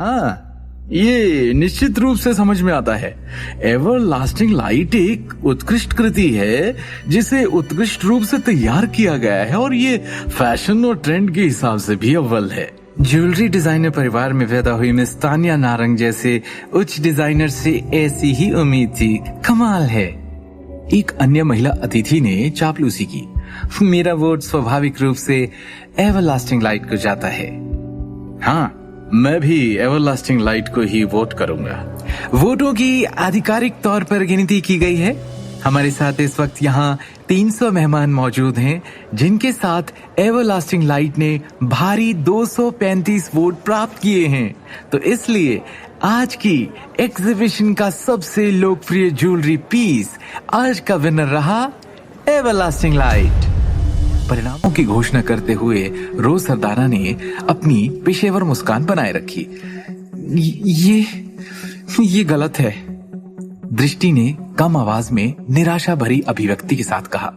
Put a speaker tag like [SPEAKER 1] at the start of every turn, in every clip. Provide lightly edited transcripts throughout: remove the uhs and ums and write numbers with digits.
[SPEAKER 1] हाँ, ये निश्चित रूप से समझ में आता है। एवरलास्टिंग लाइट एक उत्कृष्ट कृति है जिसे उत्कृष्ट रूप से तैयार किया गया है और ये फैशन और ट्रेंड के हिसाब से भी अव्वल है। ज्वेलरी डिजाइनर परिवार में पैदा हुई मिस तान्या नारंग जैसे उच्च डिजाइनर से ऐसी ही उम्मीद थी। कमाल है। एक अन्य महिला अतिथि ने चापलूसी की। मेरा वोट स्वाभाविक रूप से एवरलास्टिंग लाइट को जाता है। हाँ, मैं भी एवरलास्टिंग लाइट को ही वोट करूंगा। वोटों की आधिकारिक तौर पर गिनती की गई है। हमारे साथ इस वक्त यहाँ 300 मेहमान मौजूद हैं जिनके साथ एवरलास्टिंग लाइट ने भारी 235 वोट प्राप्त किए हैं। तो इसलिए आज की एग्जीबिशन का सबसे लोकप्रिय ज्वेलरी पीस आज का विनर रहा एवरलास्टिंग लाइट। परिणामों की घोषणा करते हुए रोज सरदाना ने अपनी पेशेवर मुस्कान बनाए रखी। ये गलत है, दृष्टि ने कम आवाज में निराशा भरी अभिव्यक्ति के साथ कहा।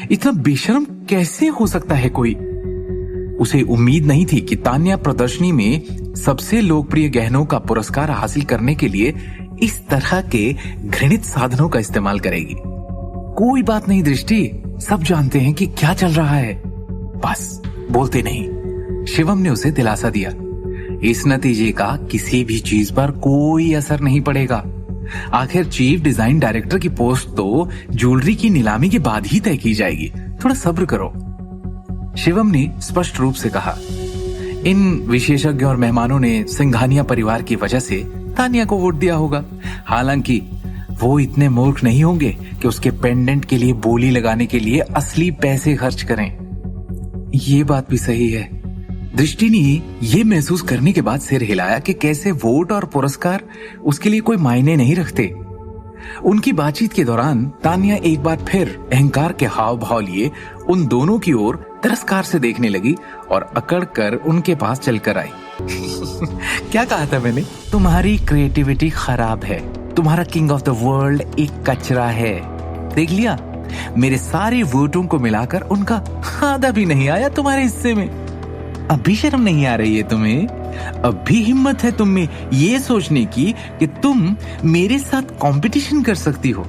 [SPEAKER 1] इतना बेशर्म कैसे हो सकता है कोई? उसे उम्मीद नहीं थी कि तान्या प्रदर्शनी में सबसे लोकप्रिय गहनों का पुरस्कार हासिल करने के लिए इस तरह के घृणित साधनों का इस्तेमाल करेगी। कोई बात नहीं दृष्टि, सब जानते हैं कि क्या चल रहा है, बस बोलते नहीं। शिवम ने उसे दिलासा दिया। इस नतीजे का किसी भी चीज पर कोई असर नहीं पड़ेगा। आखिर चीफ डिजाइन डायरेक्टर की पोस्ट तो ज्वेलरी की नीलामी के बाद ही तय की जाएगी। थोड़ा सब्र करो, शिवम ने स्पष्ट रूप से कहा। इन विशेषज्ञ और मेहमानों ने सिंघानिया परिवार की वजह से तान्या को वोट दिया होगा। हालांकि वो इतने मूर्ख नहीं होंगे कि उसके पेंडेंट के लिए बोली लगाने के लिए असली पैसे खर्च करें। ये बात भी सही है। दृष्टि ने ये महसूस करने के बाद सिर हिलाया कि कैसे वोट और पुरस्कार उसके लिए कोई मायने नहीं रखते। उनकी बातचीत के दौरान तान्या एक बार फिर अहंकार के हाव भाव लिए उन दोनों की ओर तिरस्कार से देखने लगी और अकड़ कर उनके पास चलकर आई। क्या कहा था मैंने? तुम्हारी क्रिएटिविटी खराब है, तुम्हारा किंग ऑफ द वर्ल्ड एक कचरा है। देख लिया, मेरे सारे वोटों को मिलाकर उनका आधा भी नहीं आया तुम्हारे हिस्से में। अब भी शर्म नहीं आ रही है तुम्हें? अब भी हिम्मत है तुम में ये सोचने की कि तुम मेरे साथ कंपटीशन कर सकती हो?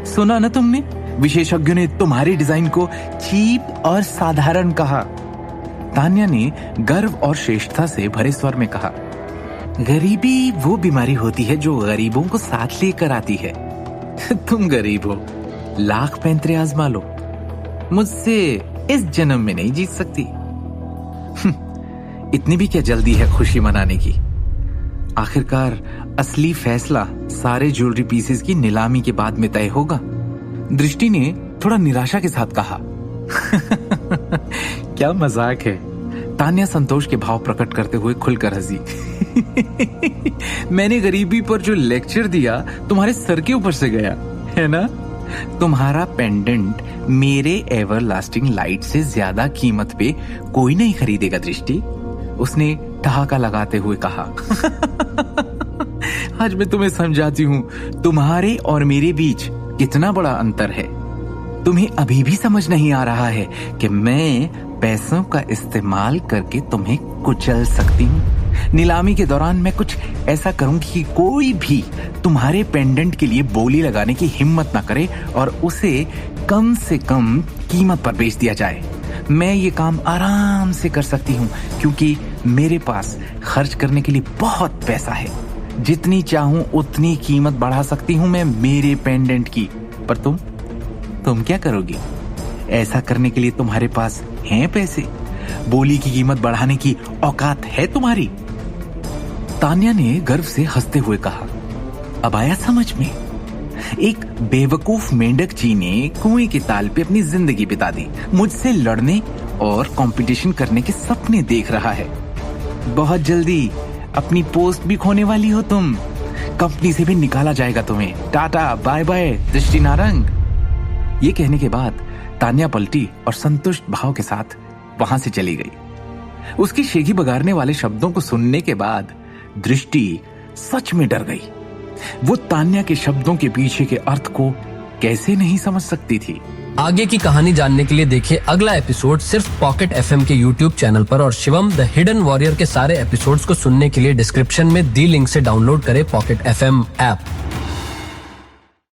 [SPEAKER 1] सुना ना तुमने, विशेषज्ञों ने तुम्हारे डिजाइन को चीप और साधारण कहा। तान्या ने गर्व और श्रेष्ठता से भरे स्वर में कहा। गरीबी वो बीमारी होती है जो गरीबों को साथ लेकर आती है। तुम गरीब हो, लाख पैंतरे आजमा लो, मुझसे इस जन्म में नहीं जीत सकती। इतनी भी क्या जल्दी है खुशी मनाने की? आखिरकार असली फैसला सारे ज्वेलरी पीसेस की नीलामी के बाद में तय होगा। दृष्टि ने थोड़ा निराशा के साथ कहा। क्या मजाक है। तान्या संतोष के भाव प्रकट करते हुए खुलकर हंसी। मैंने गरीबी पर जो लेक्चर दिया तुम्हारे सर के ऊपर से गया है ना? तुम्हारा पेंडेंट मेरे एवरलास्टिंग लाइट से ज्यादा कीमत पे कोई नहीं खरीदेगा दृष्टि, उसने ठहाका लगाते हुए कहा। आज मैं तुम्हें समझाती हूँ तुम्हारे और मेरे बीच कितना बड़ा अंतर है। तुम्हें अभी भी समझ नहीं आ रहा है कि मैं पैसों का इस्तेमाल करके तुम्हें कुचल सकती हूँ। नीलामी के दौरान मैं कुछ ऐसा करूंगी कि कोई भी तुम्हारे पेंडेंट के लिए बोली लगाने की हिम्मत ना करे और उसे कम से कम कीमत पर बेच दिया जाए। मैं ये काम आराम से कर सकती हूँ क्योंकि मेरे पास खर्च करने के लिए बहुत पैसा है। जितनी चाहूं उतनी कीमत बढ़ा सकती हूँ मैं मेरे पेंडेंट की। पर तुम क्या करोगी? ऐसा करने के लिए तुम्हारे पास हैं पैसे? बोली की कीमत बढ़ाने की औकात है तुम्हारी? तान्या ने गर्व से हंसते हुए कहा। अब आया समझ में? एक बेवकूफ मेंढक जी ने कुएं की ताल पे अपनी जिंदगी बिता दी, मुझसे लड़ने और कंपटीशन करने के सपने देख रहा है। बहुत जल्दी अपनी पोस्ट भी खोने वाली हो तुम। कंपनी से भी निकाला जाएगा तुम्हें। टाटा बाय बाय दृष्टि नारंग। ये कहने के बाद तान्या पलटी और संतुष्ट भाव के साथ वहां से चली गई। उसकी शेखी बगारने वाले शब्दों को सुनने के बाद दृष्टि सच में डर गई। वो तान्या के शब्दों के पीछे के अर्थ को कैसे नहीं समझ सकती थी।
[SPEAKER 2] आगे की कहानी जानने के लिए देखिए अगला एपिसोड सिर्फ पॉकेट एफएम के यूट्यूब चैनल पर और शिवम द हिडन वॉरियर के सारे एपिसोड्स को सुनने के लिए डिस्क्रिप्शन में दी लिंक से डाउनलोड करें पॉकेट एफएम ऐप।